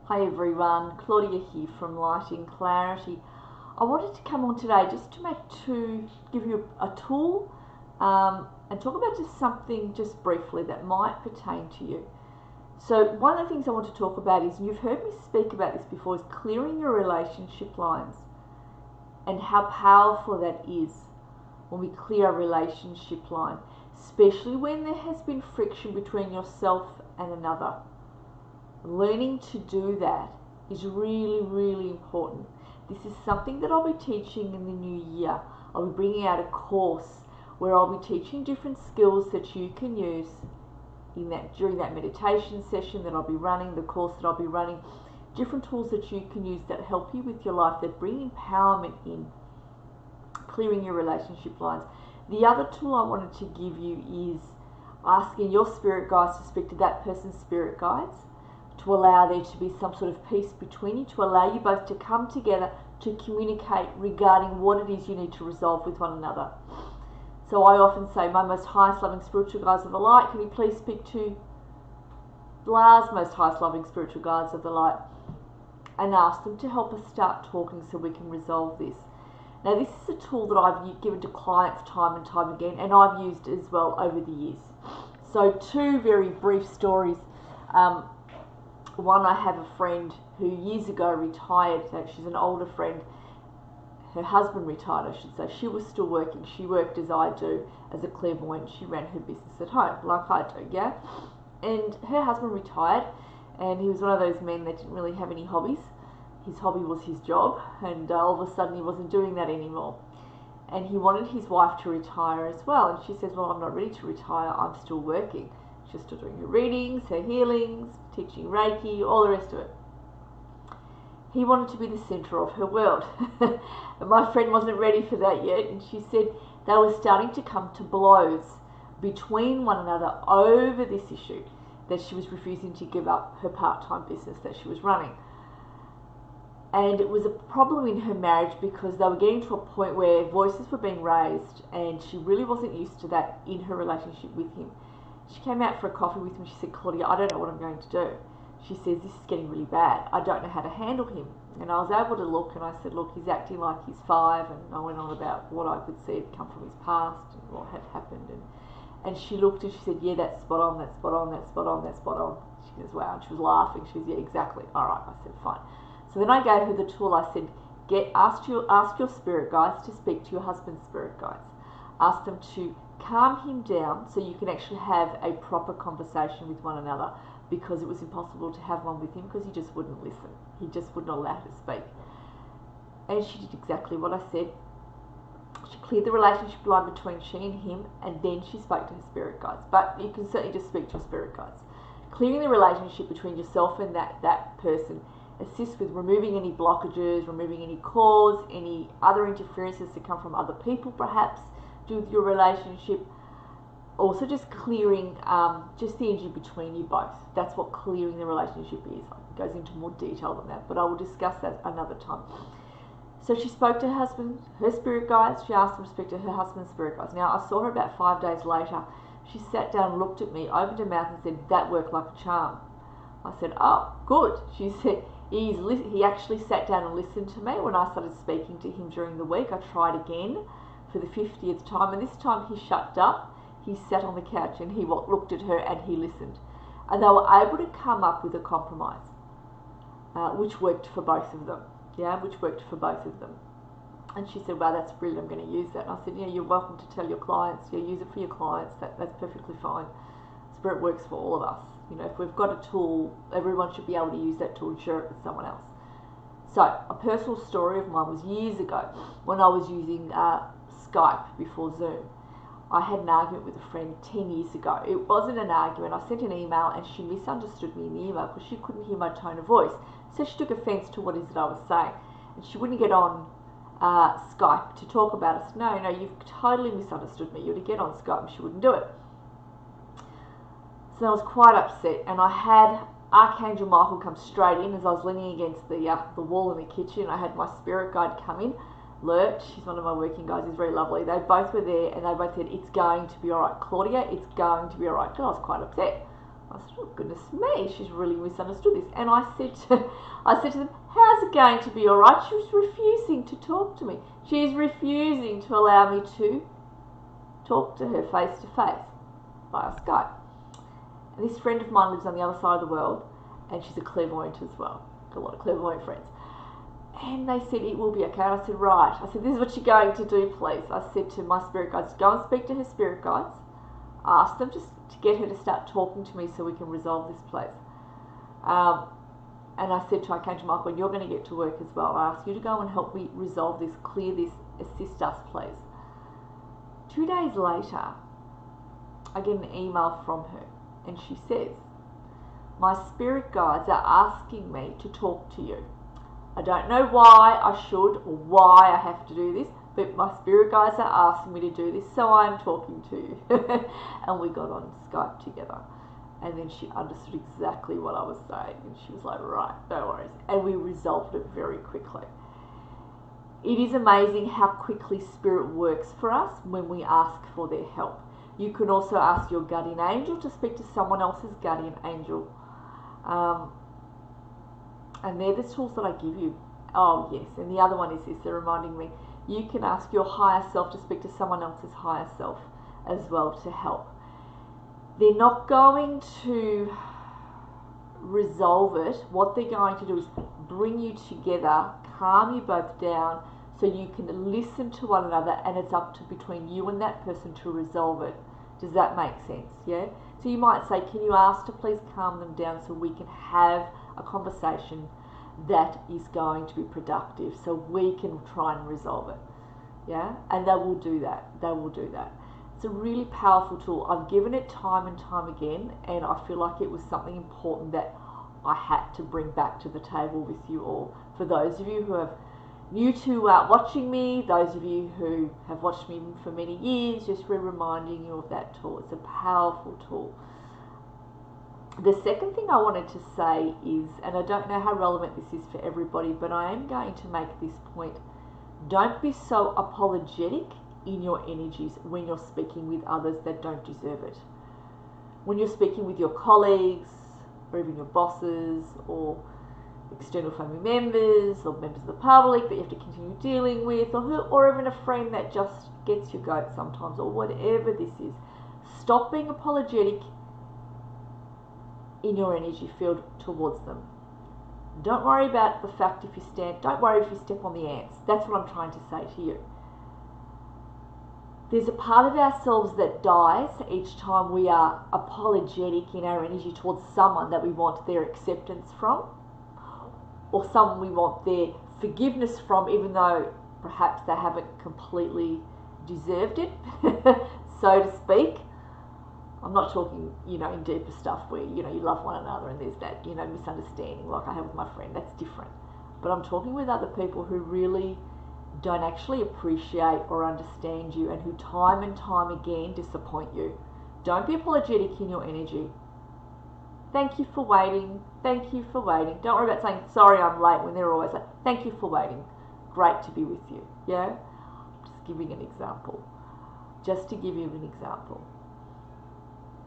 Hi everyone, Claudia here from Lighting Clarity. I wanted to come on today just to give you a tool and talk about just something just briefly that might pertain to you. So one of the things I want to talk about is, and you've heard me speak about this before, is clearing your relationship lines and how powerful that is when we clear a relationship line, especially when there has been friction between yourself and another. Learning to do that is really, really important. This is something that I'll be teaching in the new year. I'll be bringing out a course where I'll be teaching different skills that you can use during that meditation session that I'll be running, the course that I'll be running, different tools that you can use that help you with your life, that bring empowerment in, clearing your relationship lines. The other tool I wanted to give you is asking your spirit guides to speak to that person's spirit guides, to allow there to be some sort of peace between you, to allow you both to come together to communicate regarding what it is you need to resolve with one another. So I often say, my most highest loving spiritual guides of the light, can you please speak to Lars' most highest loving spiritual guides of the light, and ask them to help us start talking so we can resolve this. Now this is a tool that I've given to clients time and time again, and I've used as well over the years. So two very brief stories. One, I have a friend who years ago retired. She's an older friend. Her husband retired, I should say. She was still working. She worked as I do, as a clairvoyant. She ran her business at home, like I do, yeah? And her husband retired, and he was one of those men that didn't really have any hobbies. His hobby was his job, and all of a sudden he wasn't doing that anymore. And he wanted his wife to retire as well. And she says, well, I'm not ready to retire. I'm still working. She's still doing her readings, her healings, teaching Reiki, all the rest of it. He wanted to be the centre of her world. And my friend wasn't ready for that yet. And she said they were starting to come to blows between one another over this issue, that she was refusing to give up her part-time business that she was running. And it was a problem in her marriage because they were getting to a point where voices were being raised, and she really wasn't used to that in her relationship with him. She came out for a coffee with me. She said, Claudia, I don't know what I'm going to do. She says, this is getting really bad. I don't know how to handle him. And I was able to look, and I said, look, he's acting like he's 5. And I went on about what I could see had come from his past and what had happened. And she looked and she said, yeah, that's spot on, that's spot on, that's spot on, that's spot on. She goes, wow. And she was laughing. She goes, yeah, exactly. All right. I said, fine. So then I gave her the tool. I said, ask your spirit guides to speak to your husband's spirit guides. Ask them to calm him down so you can actually have a proper conversation with one another, because it was impossible to have one with him because he just wouldn't listen. He just would not allow her to speak. And she did exactly what I said. She cleared the relationship line between she and him, and then she spoke to her spirit guides. But you can certainly just speak to your spirit guides. Clearing the relationship between yourself and that person assists with removing any blockages, removing any cause, any other interferences that come from other people perhaps with your relationship. Also just clearing just the energy between you both. That's what clearing the relationship is. It goes into more detail than that, but I will discuss that another time. So she spoke to her husband, her spirit guides. She asked them to speak to her husband's spirit guides. Now I saw her about 5 days later. She sat down, looked at me, opened her mouth and said, that worked like a charm. I said, oh, good. She said, he actually sat down and listened to me when I started speaking to him during the week. I tried again for the 50th time, and this time he shut up. He sat on the couch and he looked at her and he listened. And they were able to come up with a compromise, which worked for both of them. Yeah, which worked for both of them. And she said, wow, that's brilliant, I'm going to use that. And I said, yeah, you're welcome to tell your clients. Yeah, use it for your clients. That's perfectly fine. Spirit works for all of us. You know, if we've got a tool, everyone should be able to use that tool and share it with someone else. So a personal story of mine was years ago when I was using Skype before Zoom. I had an argument with a friend 10 years ago. It wasn't an argument. I sent an email and she misunderstood me in the email because she couldn't hear my tone of voice. So she took offence to what it is that I was saying. And she wouldn't get on Skype to talk about it. I said, no, you've totally misunderstood me. You're to get on Skype, and she wouldn't do it. So I was quite upset, and I had Archangel Michael come straight in as I was leaning against the wall in the kitchen. I had my spirit guide come in, Lurt, she's one of my working guys, he's very lovely. They both were there and they both said, it's going to be alright. Claudia, it's going to be alright. I was quite upset. I said, oh goodness me, she's really misunderstood this. And I said to them, how's it going to be all right? She was refusing to talk to me. She's refusing to allow me to talk to her face to face via Skype. And this friend of mine lives on the other side of the world, and she's a clairvoyant as well. Got a lot of clairvoyant friends. And they said, it will be okay. I said, right. I said, this is what you're going to do, please. I said to my spirit guides, go and speak to her spirit guides. Ask them just to get her to start talking to me so we can resolve this, please. And I said to Archangel Michael, you're going to get to work as well. I ask you to go and help me resolve this, clear this, assist us, please. 2 days later, I get an email from her, and she says, my spirit guides are asking me to talk to you. I don't know why I should or why I have to do this, but my spirit guides are asking me to do this, so I'm talking to you. And we got on Skype together. And then she understood exactly what I was saying. And she was like, right, no worries. And we resolved it very quickly. It is amazing how quickly spirit works for us when we ask for their help. You can also ask your guardian angel to speak to someone else's guardian angel. And they're the tools that I give you. Oh, yes. And the other one is this. They're reminding me. You can ask your higher self to speak to someone else's higher self as well to help. They're not going to resolve it. What they're going to do is bring you together, calm you both down so you can listen to one another, and it's up to between you and that person to resolve it. Does that make sense? Yeah? So you might say, can you ask to please calm them down so we can have a conversation that is going to be productive so we can try and resolve it. Yeah? And they will do that. They will do that. It's a really powerful tool. I've given it time and time again, and I feel like it was something important that I had to bring back to the table with you all. For those of you who are new to watching me, those of you who have watched me for many years, just reminding you of that tool. It's a powerful tool. The second thing I wanted to say is, and I don't know how relevant this is for everybody, but I am going to make this point. Don't be so apologetic in your energies when you're speaking with others that don't deserve it. When you're speaking with your colleagues, or even your bosses, or external family members, or members of the public that you have to continue dealing with, or even a friend that just gets your goat sometimes, or whatever this is, stop being apologetic in your energy field towards them. Don't worry about the fact don't worry if you step on the ants. That's what I'm trying to say to you. There's a part of ourselves that dies each time we are apologetic in our energy towards someone that we want their acceptance from, or someone we want their forgiveness from, even though perhaps they haven't completely deserved it, so to speak. I'm not talking, in deeper stuff where, you love one another and there's that, misunderstanding like I have with my friend. That's different. But I'm talking with other people who really don't actually appreciate or understand you, and who time and time again disappoint you. Don't be apologetic in your energy. Thank you for waiting. Thank you for waiting. Don't worry about saying, sorry I'm late, when they're always like, thank you for waiting. Great to be with you. Yeah? Just giving an example. Just to give you an example.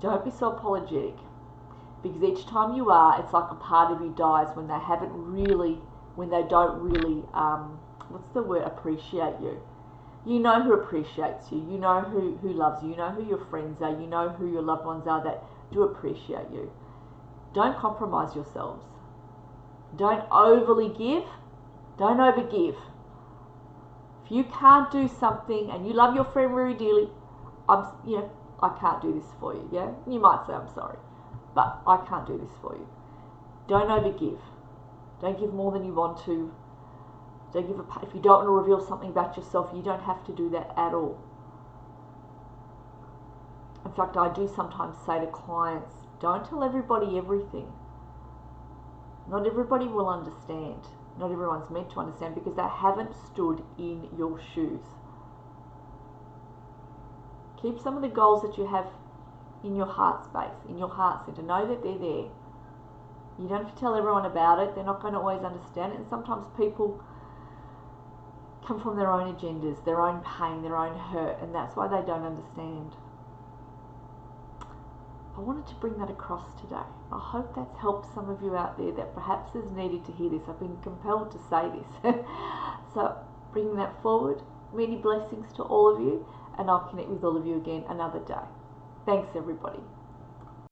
Don't be so apologetic, because each time you are, it's like a part of you dies when they don't really, appreciate you. You know who appreciates you. You know who loves you. You know who your friends are. You know who your loved ones are that do appreciate you. Don't compromise yourselves. Don't overly give. Don't overgive. If you can't do something and you love your friend very dearly, I can't do this for you, yeah? You might say, I'm sorry, but I can't do this for you. Don't overgive. Don't give more than you want to. Don't give if you don't want to reveal something about yourself, you don't have to do that at all. In fact, I do sometimes say to clients, don't tell everybody everything. Not everybody will understand. Not everyone's meant to understand because they haven't stood in your shoes. Keep some of the goals that you have in your heart space, in your heart center. Know that they're there. You don't have to tell everyone about it. They're not going to always understand it. And sometimes people come from their own agendas, their own pain, their own hurt, and that's why they don't understand. I wanted to bring that across today. I hope that's helped some of you out there that perhaps has needed to hear this. I've been compelled to say this. So bringing that forward, many blessings to all of you, and I'll connect with all of you again another day. Thanks everybody.